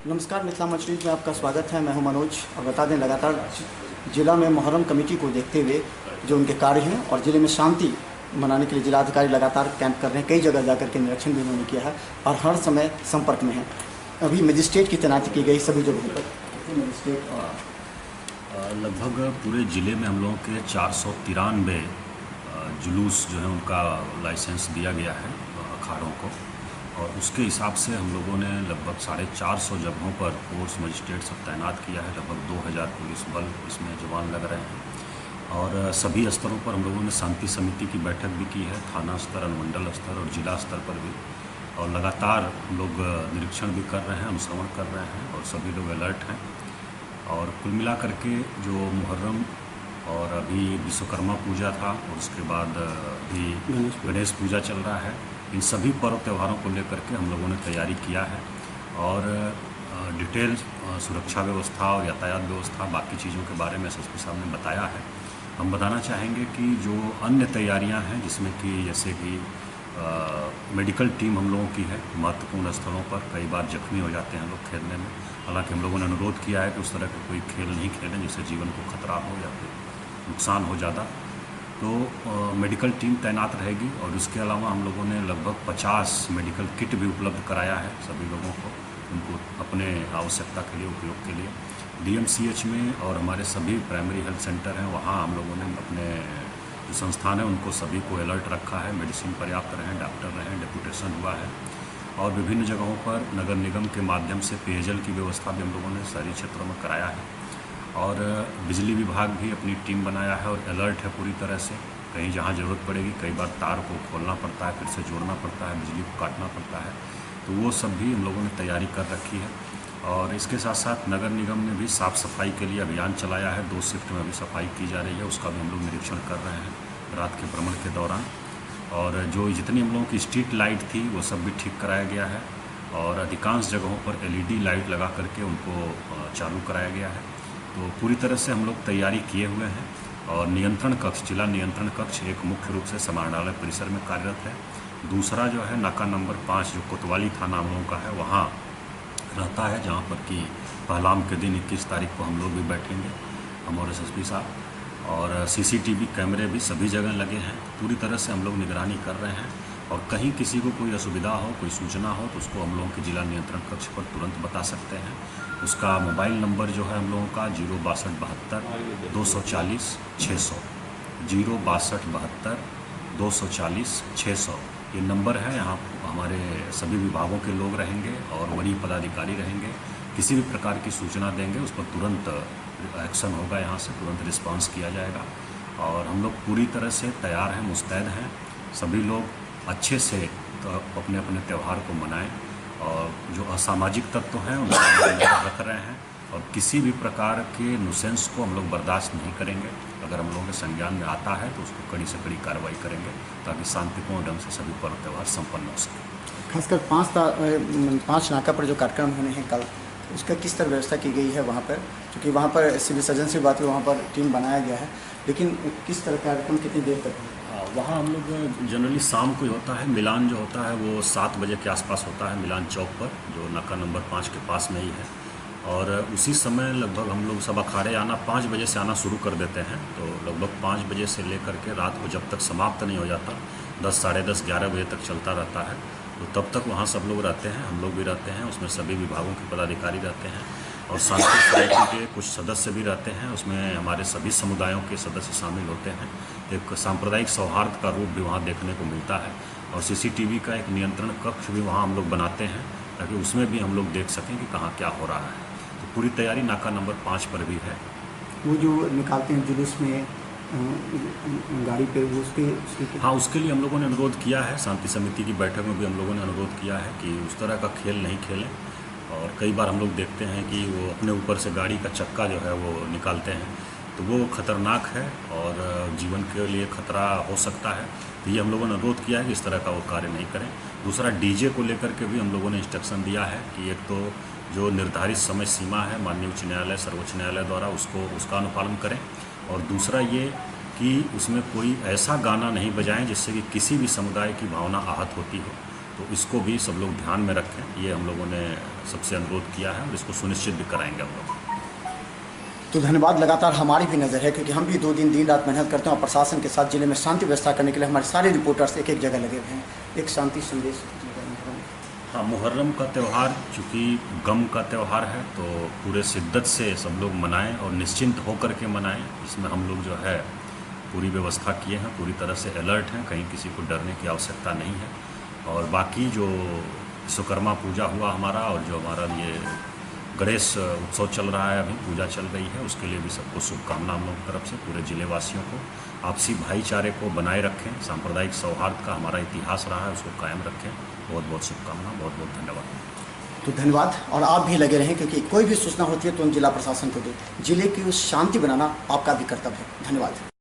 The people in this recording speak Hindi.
नमस्कार, मिथिला मंच न्यूज़ में आपका स्वागत है। मैं हूं मनोज और बता दें, लगातार जिला में मुहर्रम कमेटी को देखते हुए जो उनके कार्य हैं और ज़िले में शांति मनाने के लिए जिलाधिकारी लगातार कैंप कर रहे हैं। कई जगह जाकर के निरीक्षण भी उन्होंने किया है और हर समय संपर्क में है। अभी मजिस्ट्रेट की तैनाती की गई सभी जगहों पर। मजिस्ट्रेट लगभग पूरे ज़िले में हम लोगों के 493 जुलूस जो है उनका लाइसेंस दिया गया है अखाड़ों को, और उसके हिसाब से हम लोगों ने लगभग 450 जगहों पर फोर्स मजिस्ट्रेट सब तैनात किया है। लगभग 2000 पुलिस बल इसमें जवान लग रहे हैं और सभी स्तरों पर हम लोगों ने शांति समिति की बैठक भी की है, थाना स्तर, अनुमंडल स्तर और जिला स्तर पर भी। और लगातार हम लोग निरीक्षण भी कर रहे हैं, अनुश्रवण कर रहे हैं और सभी लोग अलर्ट हैं। और कुल मिलाकर के जो मुहर्रम और अभी विश्वकर्मा पूजा था और उसके बाद अभी गणेश पूजा चल रहा है, इन सभी पर्व त्योहारों को लेकर के हम लोगों ने तैयारी किया है और डिटेल सुरक्षा व्यवस्था और यातायात व्यवस्था बाकी चीज़ों के बारे में एसएसपी साहब ने बताया है। हम बताना चाहेंगे कि जो अन्य तैयारियां हैं, जिसमें कि जैसे कि मेडिकल टीम हम लोगों की है, महत्वपूर्ण स्थलों पर कई बार जख्मी हो जाते हैं लोग खेलने में। हालांकि हम लोगों ने अनुरोध किया है कि उस तरह का कोई खेल नहीं खेलें जिससे जीवन को खतरा हो या फिर नुकसान हो ज़्यादा। तो मेडिकल टीम तैनात रहेगी और इसके अलावा हम लोगों ने लगभग 50 मेडिकल किट भी उपलब्ध कराया है सभी लोगों को, उनको अपने आवश्यकता के लिए, उपयोग के लिए। डीएमसीएच में और हमारे सभी प्राइमरी हेल्थ सेंटर हैं, वहाँ हम लोगों ने अपने जो संस्थान है उनको सभी को अलर्ट रखा है। मेडिसिन पर्याप्त रहें, डॉक्टर रहें, डेपुटेशन हुआ है। और विभिन्न जगहों पर नगर निगम के माध्यम से पेयजल की व्यवस्था भी हम लोगों ने शहरी क्षेत्रों में कराया है। और बिजली विभाग भी अपनी टीम बनाया है और अलर्ट है पूरी तरह से। कहीं जहाँ ज़रूरत पड़ेगी, कई बार तार को खोलना पड़ता है, फिर से जोड़ना पड़ता है, बिजली को काटना पड़ता है, तो वो सब भी हम लोगों ने तैयारी कर रखी है। और इसके साथ साथ नगर निगम ने भी साफ़ सफाई के लिए अभियान चलाया है। 2 शिफ्ट में भी सफाई की जा रही है, उसका भी हम लोग निरीक्षण कर रहे हैं रात के भ्रमण के दौरान। और जो जितनी हम लोगों की स्ट्रीट लाइट थी वो सब भी ठीक कराया गया है और अधिकांश जगहों पर एलईडी लाइट लगा करके उनको चालू कराया गया है। तो पूरी तरह से हम लोग तैयारी किए हुए हैं। और नियंत्रण कक्ष, जिला नियंत्रण कक्ष एक मुख्य रूप से समाहरणालय परिसर में कार्यरत है। दूसरा जो है नाका नंबर 5 जो कोतवाली थाना हम लोगों का है, वहाँ रहता है, जहाँ पर कि पहलाम के दिन 21 तारीख को हम लोग भी बैठेंगे, हम और एसएसपी साहब। और सीसीटीवी कैमरे भी सभी जगह लगे हैं। पूरी तरह से हम लोग निगरानी कर रहे हैं और कहीं किसी को कोई असुविधा हो, कोई सूचना हो तो उसको हम लोगों के जिला नियंत्रण कक्ष पर तुरंत बता सकते हैं। उसका मोबाइल नंबर जो है हम लोगों का 06272 240 600, 06272 240 600 ये नंबर है। यहाँ हमारे सभी विभागों के लोग रहेंगे और वरीय पदाधिकारी रहेंगे। किसी भी प्रकार की सूचना देंगे उस पर तुरंत एक्शन होगा, यहाँ से तुरंत रिस्पांस किया जाएगा। और हम लोग पूरी तरह से तैयार हैं, मुस्तैद हैं। सभी लोग अच्छे से तो अपने अपने त्यौहार को मनाएं और जो असामाजिक तत्व हैं उनको रख रहे हैं और किसी भी प्रकार के नुसेंस को हम लोग बर्दाश्त नहीं करेंगे। अगर हम लोगों के संज्ञान में आता है तो उसको कड़ी से कड़ी कार्रवाई करेंगे ताकि शांतिपूर्ण ढंग से सभी पर्व त्यौहार संपन्न हो सके। खासकर 5 नाका पर जो कार्यक्रम होने हैं कल, उसका किस तरह व्यवस्था की गई है वहाँ पर? क्योंकि वहाँ पर सिविल सर्जन से बात हुई, वहाँ पर टीम बनाया गया है, लेकिन किस तरह का कार्यक्रम कितनी देर तक है? वहाँ हम लोग जनरली शाम को ही होता है। मिलान जो होता है वो 7 बजे के आसपास होता है, मिलान चौक पर जो नाका नंबर 5 के पास में ही है। और उसी समय लगभग हम लोग सब अखाड़े आना 5 बजे से आना शुरू कर देते हैं। तो लगभग 5 बजे से लेकर के रात को जब तक समाप्त नहीं हो जाता, 10, साढ़े 10, 11 बजे तक चलता रहता है। तो तब तक वहाँ सब लोग रहते हैं, हम लोग भी रहते हैं, उसमें सभी विभागों के पदाधिकारी रहते हैं और शांति सोसाइटी के कुछ सदस्य भी रहते हैं। उसमें हमारे सभी समुदायों के सदस्य शामिल होते हैं। एक सांप्रदायिक सौहार्द का रूप भी वहाँ देखने को मिलता है और सीसीटीवी का एक नियंत्रण कक्ष भी वहाँ हम लोग बनाते हैं ताकि उसमें भी हम लोग देख सकें कि कहाँ क्या हो रहा है। तो पूरी तैयारी नाका नंबर 5 पर भी है। वो जो निकालते हैं जुलूस में गाड़ी पे, उसके हाँ, उसके लिए हम लोगों ने अनुरोध किया है। शांति समिति की बैठक में भी हम लोगों ने अनुरोध किया है कि उस तरह का खेल नहीं खेलें। और कई बार हम लोग देखते हैं कि वो अपने ऊपर से गाड़ी का चक्का जो है वो निकालते हैं, तो वो खतरनाक है और जीवन के लिए खतरा हो सकता है। तो ये हम लोगों ने अनुरोध किया है कि इस तरह का वो कार्य नहीं करें। दूसरा, डीजे को लेकर के भी हम लोगों ने इंस्ट्रक्शन दिया है कि एक तो जो निर्धारित समय सीमा है माननीय उच्च न्यायालय, सर्वोच्च न्यायालय द्वारा, उसका अनुपालन करें। और दूसरा ये कि उसमें कोई ऐसा गाना नहीं बजाएं जिससे कि किसी भी समुदाय की भावना आहत होती हो। तो इसको भी सब लोग ध्यान में रखें, ये हम लोगों ने सबसे अनुरोध किया है और इसको सुनिश्चित भी कराएंगे हम लोग। तो धन्यवाद। लगातार हमारी भी नज़र है, क्योंकि हम भी 2 दिन दिन रात मेहनत करते हैं और प्रशासन के साथ जिले में शांति व्यवस्था करने के लिए हमारे सारे रिपोर्टर्स एक एक जगह लगे हुए हैं। एक शांति संदेश। हाँ, मुहर्रम का त्यौहार चूँकि गम का त्यौहार है, तो पूरे शिद्दत से सब लोग मनाएं और निश्चिंत होकर के मनाएं। इसमें हम लोग जो है पूरी व्यवस्था किए हैं, पूरी तरह से अलर्ट हैं, कहीं किसी को डरने की आवश्यकता नहीं है। और बाकी जो विश्वकर्मा पूजा हुआ हमारा, और जो हमारा ये गणेश उत्सव चल रहा है, अभी पूजा चल रही है, उसके लिए भी सबको शुभकामना हम लोगों की तरफ से। पूरे ज़िले वासियों को आपसी भाईचारे को बनाए रखें, सांप्रदायिक सौहार्द का हमारा इतिहास रहा है, उसको कायम रखें। बहुत बहुत शुभकामना, बहुत बहुत धन्यवाद। तो धन्यवाद। और आप भी लगे रहें, क्योंकि कोई भी सूचना होती है तो हम जिला प्रशासन को दें। जिले की शांति बनाना आपका भी कर्तव्य है। धन्यवाद।